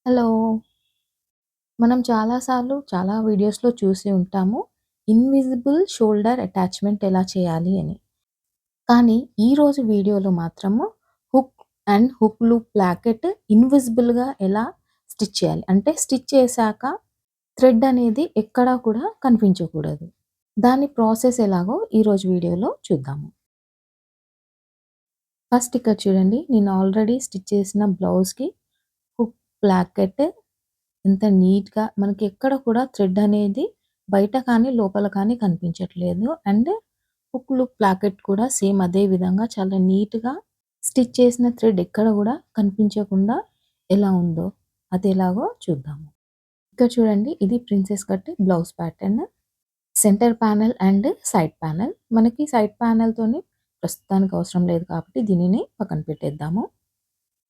Hello. మనం చాలా సార్లు చాలా వీడియోస్‌లో చూసి ఉంటాము. ఇన్విజిబుల్ షోల్డర్ అటాచ్‌మెంట్ ఎలా చేయాలి అని. కానీ ఈరోజు వీడియోలో మాత్రము hook and hook loop placket ఇన్విజిబుల్‌గా ఎలా స్టిచ్ చేయాలి. అంటే స్టిచ్ చేశాక థ్రెడ్ అనేది ఎక్కడా కూడా కనిపించకూడదు. దాని ప్రాసెస్ ఎలాగో ఈరోజు వీడియోలో చూద్దాము. ఫస్ట్ ఇక్కడ చూడండి, నేను ఆల్రెడీ స్టిచ్ చేసిన బ్లౌజ్‌కి హుక్ ప్లాకెట్ ఎంత నీట్‌గా మనకి ఎక్కడ కూడా థ్రెడ్ అనేది బయట కానీ, లోపల కానీ కనిపించట్లేదు. అండ్ హుక్ లూప్ ప్లాకెట్ కూడా సేమ్ అదే విధంగా చాలా నీట్‌గా స్టిచ్ చేసిన థ్రెడ్ ఎక్కడ కూడా కనిపించకుండా ఎలా ఉందో అదెలాగో చూద్దాము. ఇక్కడ చూడండి, ఇది princess cut blouse pattern. Centre panel and side panel. మనకి సైడ్ ప్యానెల్‌తోని ప్రస్తుతానికి అవసరం లేదు కాబట్టి దీనిని పక్కన పెట్టేద్దాము.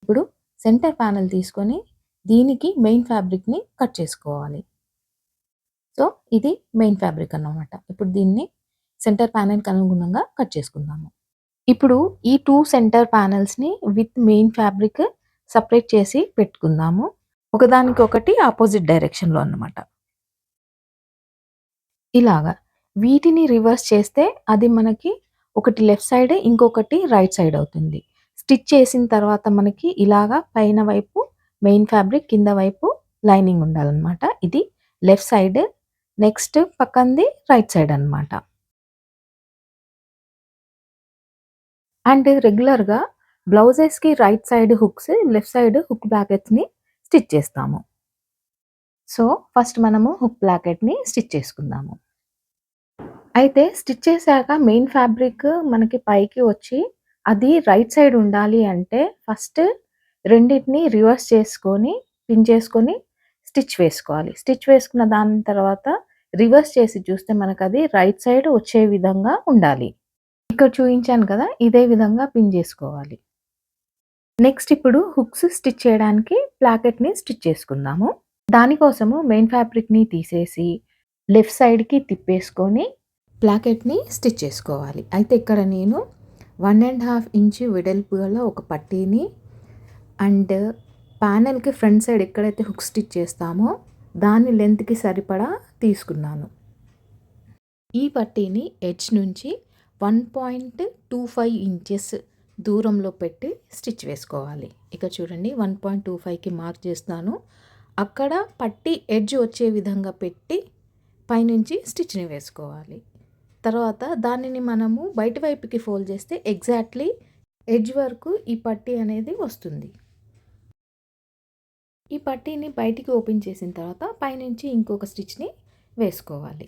ఇప్పుడు సెంటర్ ప్యానెల్ తీసుకొని దీనికి మెయిన్ ఫ్యాబ్రిక్‌ని కట్ చేసుకోవాలి. సో, ఇది మెయిన్ ఫ్యాబ్రిక్ అన్నమాట. ఇప్పుడు దీన్ని సెంటర్ ప్యానెల్‌కి అనుగుణంగా కట్ చేసుకుందాము. ఇప్పుడు ఈ 2 సెంటర్ ప్యానెల్స్‌ని విత్ మెయిన్ ఫ్యాబ్రిక్ సెపరేట్ చేసి పెట్టుకుందాము. ఒకదానికొకటి అపోజిట్ డైరెక్షన్‌లో అన్నమాట. ఇలాగా. వీటిని రివర్స్ చేస్తే అది మనకి ఒకటి లెఫ్ట్ సైడ్, ఇంకొకటి రైట్ సైడ్ అవుతుంది. స్టిచ్ చేసిన తర్వాత మనకి ఇలాగా పైన వైపు మెయిన్ ఫ్యాబ్రిక్, కింద వైపు లైనింగ్ ఉండాలనమాట. ఇది లెఫ్ట్ సైడ్. నెక్స్ట్ పక్కంది రైట్ సైడ్ అనమాట. అండ్ రెగ్యులర్‌గా బ్లౌజెస్‌కి right side hooks, left side hook బ్రాకెట్స్‌ని స్టిచ్ చేస్తాము. సో, ఫస్ట్ మనము హుక్ బ్రాకెట్‌ని స్టిచ్ చేసుకుందాము. అయితే స్టిచ్ చేశాక మెయిన్ ఫ్యాబ్రిక్ మనకి పైకి వచ్చి, అది రైట్ సైడ్ ఉండాలి అంటే ఫస్ట్ రెండిటిని రివర్స్ చేసుకొని, పిన్ చేసుకొని స్టిచ్ వేసుకోవాలి. స్టిచ్ వేసుకున్న దాని తర్వాత రివర్స్ చేసి చూస్తే మనకది రైట్ సైడ్ వచ్చే విధంగా ఉండాలి. ఇక్కడ చూయించాను కదా! ఇదే విధంగా పిన్ జేసుకోవాలి. నెక్స్ట్ ఇప్పుడు హుక్స్ స్టిచ్ చేయడానికి ప్లాకెట్‌ని స్టిచ్ చేసుకుందాము. దానికోసము మెయిన్ ఫ్యాబ్రిక్‌ని తీసేసి లెఫ్ట్ సైడ్‌కి తిప్పేసుకొని ప్లాకెట్‌ని స్టిచ్ చేసుకోవాలి. అయితే ఇక్కడ నేను 1 ½ ఇంచు వెడల్పు గల ఒక పట్టీని అండ్ ప్యానెల్‌కి ఫ్రంట్ సైడ్ ఎక్కడైతే హుక్ స్టిచ్ చేస్తామో దాని లెంగ్త్‌కి సరిపడా తీసుకున్నాను. ఈ పట్టీని ఎడ్జ్ నుంచి 1.25 ఇంచెస్ దూరంలో పెట్టి స్టిచ్ వేసుకోవాలి. ఇక్కడ చూడండి, 1.25కి మార్క్ చేస్తున్నాను. అక్కడ పట్టీ ఎడ్జ్ వచ్చే విధంగా పెట్టి పైనుంచి స్టిచ్‌ని వేసుకోవాలి. తర్వాత దానిని మనము బయట వైపుకి ఫోల్డ్ చేస్తే ఎగ్జాక్ట్‌లీ ఎడ్జ్ వరకు ఈ పట్టీ అనేది వస్తుంది. ఈ పట్టీని బయటికి ఓపెన్ చేసిన తర్వాత పైనుంచి ఇంకొక స్టిచ్‌ని వేసుకోవాలి.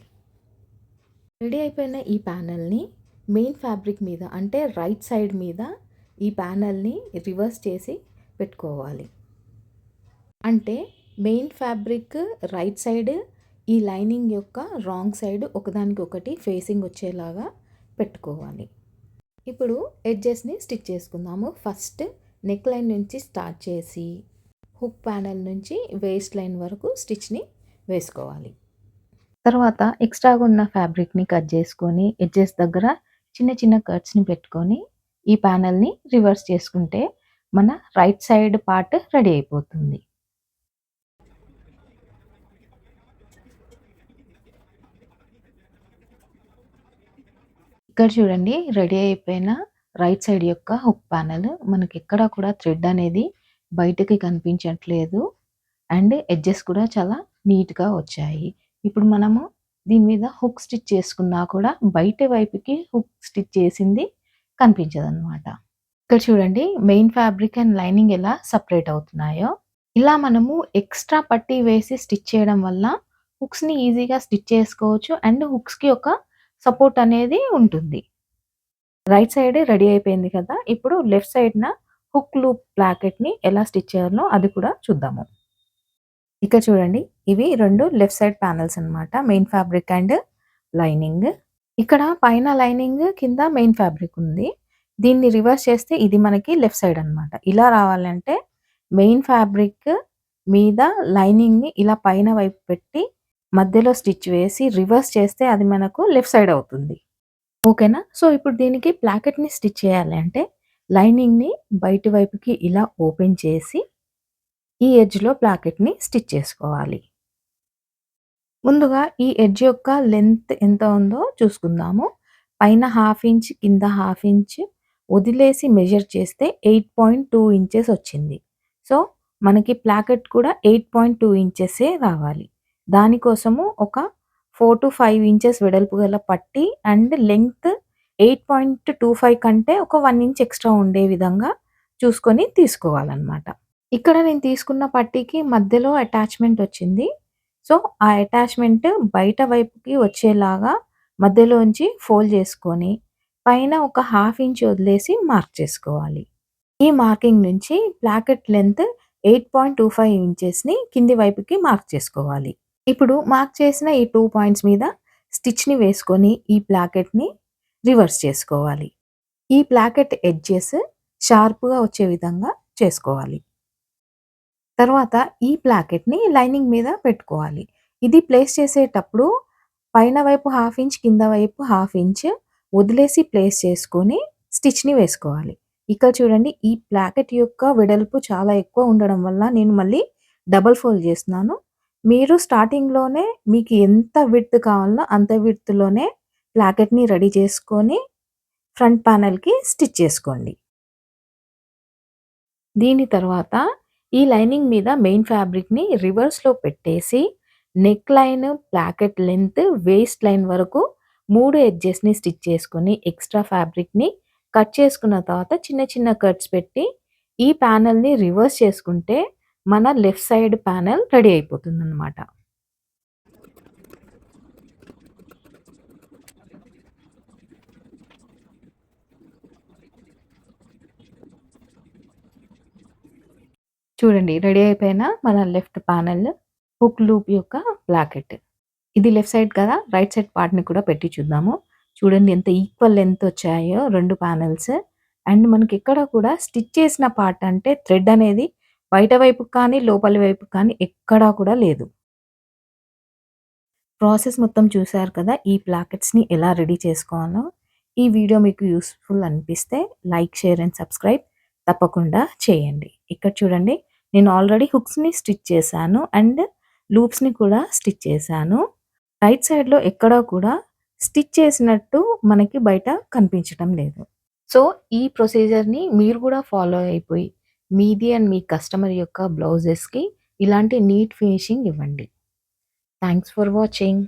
రెడీ అయిపోయిన ఈ ప్యానెల్‌ని మెయిన్ ఫ్యాబ్రిక్ మీద, అంటే రైట్ సైడ్ మీద ఈ ప్యానెల్‌ని రివర్స్ చేసి పెట్టుకోవాలి. అంటే మెయిన్ ఫ్యాబ్రిక్ రైట్ సైడ్, ఈ లైనింగ్ యొక్క రాంగ్ సైడ్ ఒకదానికొకటి ఫేసింగ్ వచ్చేలాగా పెట్టుకోవాలి. ఇప్పుడు ఎడ్జెస్‌ని స్టిచ్ చేసుకుందాము. ఫస్ట్ నెక్ లైన్ నుంచి స్టార్ట్ చేసి హుక్ ప్యానెల్ నుంచి వేస్ట్ లైన్ వరకు స్టిచ్‌ని వేసుకోవాలి. తర్వాత ఎక్స్ట్రాగా ఉన్న ఫ్యాబ్రిక్‌ని కట్ చేసుకొని ఎడ్జెస్ దగ్గర చిన్న చిన్న కట్స్‌ని పెట్టుకొని ఈ ప్యానెల్‌ని రివర్స్ చేసుకుంటే మన రైట్ సైడ్ పార్ట్ రెడీ అయిపోతుంది. ఇక్కడ చూడండి, రెడీ అయిపోయిన రైట్ సైడ్ యొక్క హుక్ ప్యానెల్. మనకెక్కడ కూడా థ్రెడ్ అనేది బయటకి కనిపించట్లేదు. అండ్ ఎడ్జెస్ కూడా చాలా నీట్‌గా వచ్చాయి. ఇప్పుడు మనము దీని మీద హుక్ స్టిచ్ చేసుకున్నా కూడా బయట వైపుకి హుక్ స్టిచ్ చేసింది కనిపించదనమాట. ఇక్కడ చూడండి, మెయిన్ ఫ్యాబ్రిక్ అండ్ లైనింగ్ ఎలా సెపరేట్ అవుతున్నాయో. ఇలా మనము ఎక్స్ట్రా పట్టీ వేసి స్టిచ్ చేయడం వల్ల హుక్స్‌ని ఈజీగా స్టిచ్ చేసుకోవచ్చు. అండ్ హుక్స్‌కి ఒక సపోర్ట్ అనేది ఉంటుంది. రైట్ సైడ్ రెడీ అయిపోయింది కదా! ఇప్పుడు లెఫ్ట్ సైడ్‌న హుక్ లూప్ ప్లాకెట్‌ని ఎలా స్టిచ్ చేయాలో అది కూడా చూద్దాము. ఇక్కడ చూడండి, ఇవి 2 లెఫ్ట్ సైడ్ ప్యానెల్స్ అన్నమాట. Main fabric and lining. ఇక్కడ పైన లైనింగ్, కింద మెయిన్ ఫ్యాబ్రిక్ ఉంది. దీన్ని రివర్స్ చేస్తే ఇది మనకి లెఫ్ట్ సైడ్ అన్నమాట. ఇలా రావాలంటే మెయిన్ ఫ్యాబ్రిక్ మీద లైనింగ్‌ని ఇలా పైన వైపు పెట్టి మధ్యలో స్టిచ్ వేసి రివర్స్ చేస్తే అది మనకు లెఫ్ట్ సైడ్ అవుతుంది. ఓకేనా? సో, ఇప్పుడు దీనికి ప్లాకెట్‌ని స్టిచ్ చేయాలి అంటే లైనింగ్‌ని బయటి వైపుకి ఇలా ఓపెన్ చేసి ఈ ఎడ్జ్‌లో ప్లాకెట్‌ని స్టిచ్ చేసుకోవాలి. ముందుగా ఈ ఎడ్జ్ యొక్క లెంత్ ఎంత ఉందో చూసుకుందాము. పైన హాఫ్ ఇంచ్, కింద హాఫ్ ఇంచ్ వదిలేసి మెజర్ చేస్తే 8.2 ఇంచెస్ వచ్చింది. సో, మనకి ప్లాకెట్ కూడా 8.2 ఇంచెసే రావాలి. దానికోసము ఒక 4-5 ఇంచెస్ వెడల్పు గల పట్టీ అండ్ లెంగ్త్ 8.25 కంటే ఒక 1 ఇంచ్ ఎక్స్‌ట్రా ఉండే విధంగా చూసుకొని తీసుకోవాలనమాట. ఇక్కడ నేను తీసుకున్న పట్టీకి మధ్యలో అటాచ్‌మెంట్ వచ్చింది. సో, ఆ అటాచ్‌మెంట్ బయట వైపుకి వచ్చేలాగా మధ్యలోంచి ఫోల్డ్ చేసుకొని, పైన ఒక హాఫ్ ఇంచ్ వదిలేసి మార్క్ చేసుకోవాలి. ఈ మార్కింగ్ నుంచి ప్లాకెట్ లెంత్ 8.25 ఇంచెస్‌ని కింది వైపుకి మార్క్ చేసుకోవాలి. ఇప్పుడు మార్క్ చేసిన ఈ 2 పాయింట్స్ మీద స్టిచ్‌ని వేసుకొని ఈ ప్లాకెట్‌ని రివర్స్ చేసుకోవాలి. ఈ ప్లాకెట్ ఎడ్జెస్ షార్ప్‌గా వచ్చే విధంగా చేసుకోవాలి. తర్వాత ఈ ప్లాకెట్‌ని లైనింగ్ మీద పెట్టుకోవాలి. ఇది ప్లేస్ చేసేటప్పుడు పైన వైపు హాఫ్ ఇంచ్, కింద వైపు హాఫ్ ఇంచ్ వదిలేసి ప్లేస్ చేసుకొని స్టిచ్‌ని వేసుకోవాలి. ఇక్కడ చూడండి ఈ ప్లాకెట్ యొక్క వెడల్పు చాలా ఎక్కువ ఉండడం వల్ల నేను మళ్ళీ డబుల్ ఫోల్డ్ చేస్తున్నాను. మీరు స్టార్టింగ్‌లోనే మీకు ఎంత విడ్త్ కావాలో అంత విడ్త్‌లోనే ప్లాకెట్‌ని రెడీ చేసుకొని ఫ్రంట్ ప్యానెల్‌కి స్టిచ్ చేసుకోండి. దీని తర్వాత ఈ లైనింగ్ మీద మెయిన్ ఫ్యాబ్రిక్‌ని రివర్స్‌లో పెట్టేసి neck line, placket length, waist line వరకు 3 ఎడ్జెస్‌ని స్టిచ్ చేసుకొని ఎక్స్‌ట్రా ఫ్యాబ్రిక్‌ని కట్ చేసుకున్న తర్వాత చిన్న చిన్న కట్స్ పెట్టి ఈ ప్యానెల్‌ని రివర్స్ చేసుకుంటే మన లెఫ్ట్ సైడ్ ప్యానెల్ రెడీ అయిపోతుందనమాట. చూడండి రెడీ అయిపోయిన మన లెఫ్ట్ ప్యానెల్ హుక్ లూప్ యొక్క ప్లాకెట్. ఇది లెఫ్ట్ సైడ్ కదా! రైట్ సైడ్ పార్ట్‌ని కూడా పెట్టి చూద్దాము. చూడండి ఎంత ఈక్వల్ లెంత్ వచ్చాయో 2 పానెల్స్. అండ్ మనకెక్కడ కూడా స్టిచ్ చేసిన పార్ట్ అంటే థ్రెడ్ అనేది బయట వైపుకి కానీ, లోపలి వైపుకి కానీ ఎక్కడా కూడా లేదు. ప్రాసెస్ మొత్తం చూసారు కదా! ఈ ప్లాకెట్స్‌ని ఎలా రెడీ చేసుకోవాలో. ఈ వీడియో మీకు యూజ్‌ఫుల్ అనిపిస్తే లైక్, షేర్ అండ్ సబ్స్క్రైబ్ తప్పకుండా చేయండి. ఇక్కడ చూడండి నేను ఆల్రెడీ హుక్స్‌ని స్టిచ్ చేశాను. అండ్ లూప్స్‌ని కూడా స్టిచ్ చేశాను. రైట్ సైడ్‌లో ఎక్కడా కూడా స్టిచ్ చేసినట్టు మనకి బయట కనిపించటం లేదు. సో, ఈ ప్రొసీజర్‌ని మీరు కూడా ఫాలో అయిపోయి మీది అండ్ మీ కస్టమర్ యొక్క బ్లౌజెస్‌కి ఇలాంటి నీట్ ఫినిషింగ్ ఇవ్వండి. Thanks for watching.